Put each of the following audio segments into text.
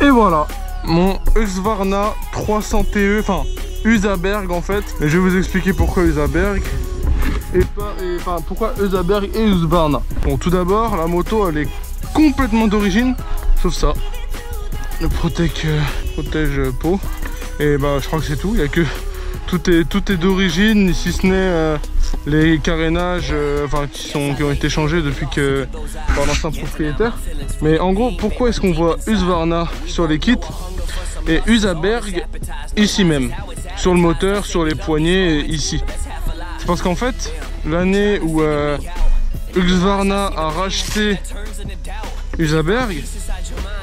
Et voilà, mon Husqvarna 300 TE, enfin Husaberg en fait. Et je vais vous expliquer pourquoi Husaberg pourquoi Husaberg et Husqvarna. Bon, tout d'abord, la moto elle est complètement d'origine, sauf ça, le protège peau. Et bah je crois que c'est tout. Il y a que tout est d'origine, si ce n'est les carénages qui ont été changés depuis que par l'ancien propriétaire. Mais en gros, pourquoi est-ce qu'on voit Husqvarna sur les kits et Husaberg ici même, sur le moteur, sur les poignées, ici? C'est parce qu'en fait, l'année où Husqvarna a racheté Husaberg,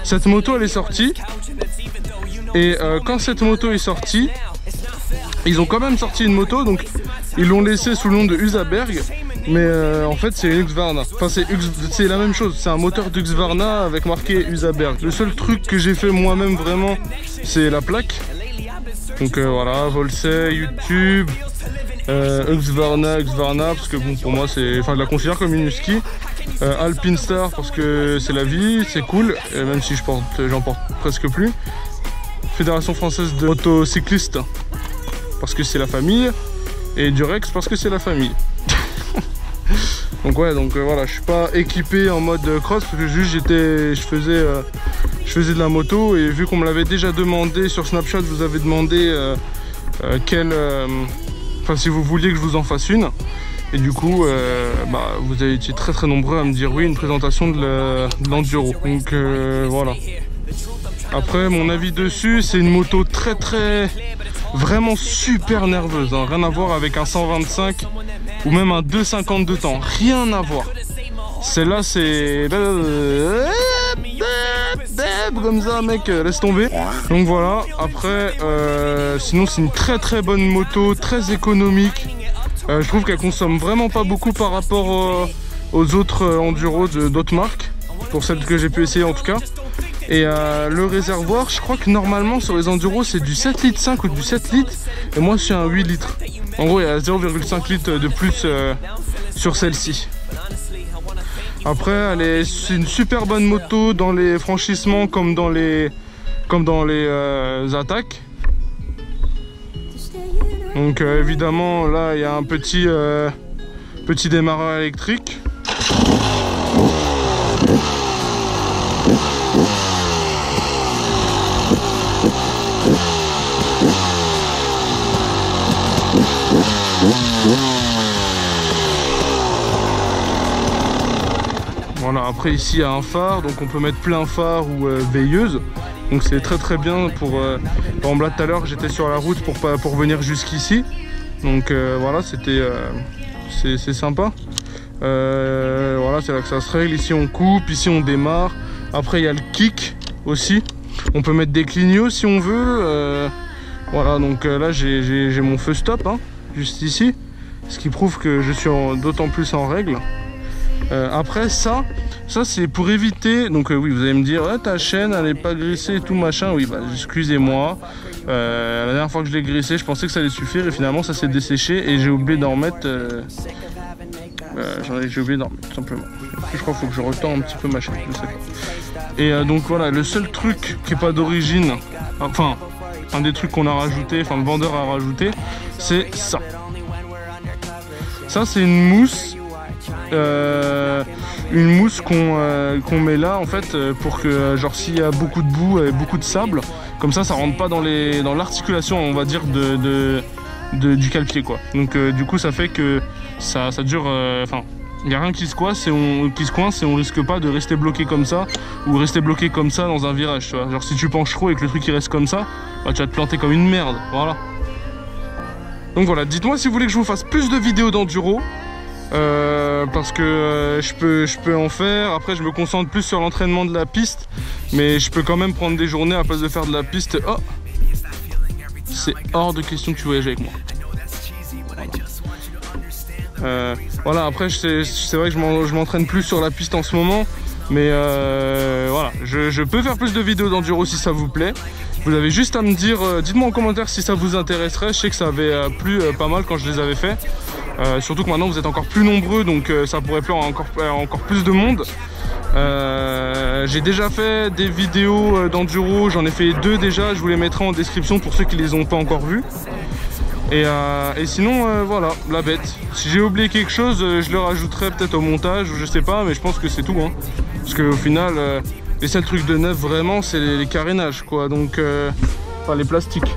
cette moto elle est sortie. Et quand cette moto est sortie, ils ont quand même sorti une moto, donc ils l'ont laissé sous le nom de Husaberg, mais en fait c'est Husqvarna. Enfin c'est la même chose, c'est un moteur d'Husqvarna avec marqué Husaberg. Le seul truc que j'ai fait moi-même vraiment, c'est la plaque. Donc voilà, Volsey, YouTube, Husqvarna, parce que bon pour moi c'est, enfin je la considère comme une husky. Alpinestar parce que c'est la vie, c'est cool, même si j'en porte presque plus. Fédération française de motocyclistes parce que c'est la famille, et Durex parce que c'est la famille. Donc ouais, voilà, je suis pas équipé en mode cross parce que juste je faisais de la moto, et vu qu'on me l'avait déjà demandé sur Snapchat, je vous avais demandé si vous vouliez que je vous en fasse une. Et du coup, vous avez été très nombreux à me dire oui, une présentation de l'enduro. Donc voilà. Après, mon avis dessus, c'est une moto vraiment super nerveuse, hein. Rien à voir avec un 125 ou même un 250 de temps, rien à voir. Celle-là, c'est comme ça, mec, laisse tomber. Donc voilà. Après, sinon c'est une très bonne moto, très économique. Je trouve qu'elle consomme vraiment pas beaucoup par rapport aux autres enduros d'autres marques, pour celles que j'ai pu essayer en tout cas. Et le réservoir, je crois que normalement sur les enduros c'est du 7,5 litres ou du 7 litres, et moi je suis un 8 litres. En gros il y a 0,5 litres de plus sur celle-ci. Après c'est une super bonne moto dans les franchissements comme dans les attaques. Donc évidemment là il y a un petit démarreur électrique. Voilà, après ici il y a un phare, donc on peut mettre plein phare ou veilleuse. Donc c'est très bien pour... par exemple là tout à l'heure j'étais sur la route pour venir jusqu'ici. Donc voilà, c'est sympa. Voilà, c'est là que ça se règle. Ici on coupe, ici on démarre. Après il y a le kick aussi. On peut mettre des clignots si on veut. Voilà, donc là j'ai mon feu stop, hein, juste ici. Ce qui prouve que je suis d'autant plus en règle. Après ça c'est pour éviter, donc oui vous allez me dire ta chaîne elle est pas grissée et tout machin. Oui bah excusez-moi, la dernière fois que je l'ai grissé je pensais que ça allait suffire et finalement ça s'est desséché et j'ai oublié d'en remettre, j'ai oublié d'en remettre tout simplement. Je crois qu'il faut que je retends un petit peu ma chaîne, je sais pas. Et donc voilà, le seul truc qui est pas d'origine, enfin un des trucs qu'on a rajouté, enfin le vendeur a rajouté, c'est ça. Ça c'est une mousse. Une mousse qu'on met là en fait pour que genre s'il y a beaucoup de boue et beaucoup de sable, comme ça rentre pas dans l'articulation on va dire du cale-pied quoi. Donc du coup ça fait que ça dure, enfin il n'y a rien qui se coince et on risque pas de rester bloqué comme ça ou rester bloqué comme ça dans un virage, tu vois. Genre si tu penches trop et que le truc il reste comme ça, bah, tu vas te planter comme une merde, voilà. Donc voilà, dites-moi si vous voulez que je vous fasse plus de vidéos d'enduro. Parce que je peux en faire. Après je me concentre plus sur l'entraînement de la piste, mais je peux quand même prendre des journées à place de faire de la piste. Oh, c'est hors de question que tu voyages avec moi. Voilà, après c'est vrai que je m'entraîne plus sur la piste en ce moment, mais voilà, je peux faire plus de vidéos d'enduro si ça vous plaît. Vous avez juste à me dire, dites-moi en commentaire si ça vous intéresserait. Je sais que ça avait plu pas mal quand je les avais fait. Surtout que maintenant vous êtes encore plus nombreux, donc ça pourrait plaire encore plus de monde. J'ai déjà fait des vidéos d'enduro, j'en ai fait 2 déjà, je vous les mettrai en description pour ceux qui les ont pas encore vues. Et sinon voilà, la bête. Si j'ai oublié quelque chose, je le rajouterai peut-être au montage, ou je sais pas, mais je pense que c'est tout hein. Parce qu'au final, les seuls trucs de neuf vraiment c'est les carénages quoi, donc enfin les plastiques.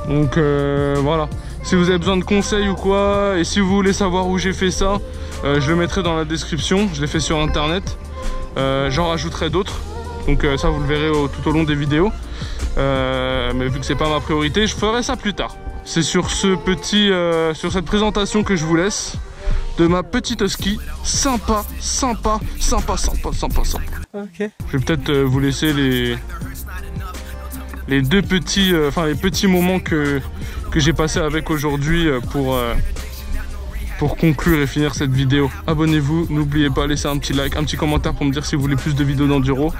Donc voilà. Si vous avez besoin de conseils ou quoi, et si vous voulez savoir où j'ai fait ça, je le mettrai dans la description, je l'ai fait sur internet. J'en rajouterai d'autres, donc ça vous le verrez tout au long des vidéos. Mais vu que c'est pas ma priorité, je ferai ça plus tard. C'est sur ce petit, sur cette présentation que je vous laisse de ma petite husky, sympa. Ok. Je vais peut-être vous laisser les deux petits, les petits moments que j'ai passé avec aujourd'hui pour conclure et finir cette vidéo. Abonnez-vous, n'oubliez pas, laissez un petit like, un petit commentaire pour me dire si vous voulez plus de vidéos d'enduro.